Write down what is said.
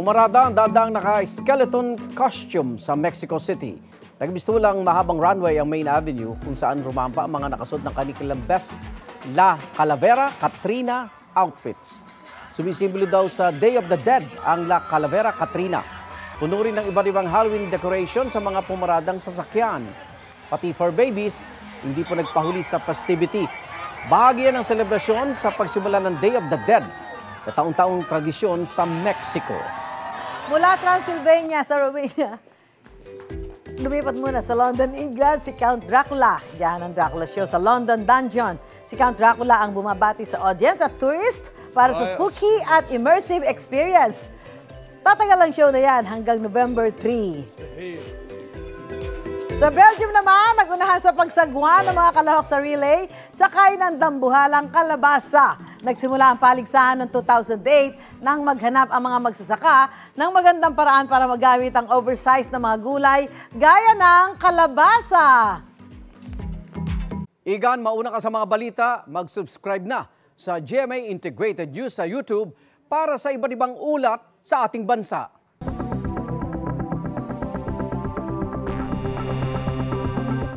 Pumarada ang daang naka-skeleton costume sa Mexico City. Nagbistulang mahabang runway ang Main Avenue kung saan rumampa ang mga nakasuot ng kanilang best La Calavera Catrina outfits. Sumisimbolo daw sa Day of the Dead ang La Calavera Catrina. Puno rin ng iba-ibang Halloween decoration sa mga pumaradang sasakyan. Pati for babies, hindi po nagpahuli sa festivity. Bahagi yan ng selebrasyon sa pagsimula ng Day of the Dead na taong-taong tradisyon sa Mexico. Mula Transylvania sa Romania, lumipat muna sa London, England, si Count Dracula. Yan ang Dracula Show sa London Dungeon. Si Count Dracula ang bumabati sa audience at tourist para sa spooky at immersive experience. Tatagal ang show na yan hanggang November 3. Sa Belgium naman, nagunahan sa pagsagwa ng mga kalahok sa relay, sakay ng dambuhalang kalabasa. Nagsimula ang paligsahan noong 2008 nang maghanap ang mga magsasaka ng magandang paraan para magamit ang oversized na mga gulay gaya ng kalabasa. Igan, mauna ka sa mga balita, mag-subscribe na sa GMA Integrated News sa YouTube para sa iba't ibang ulat sa ating bansa.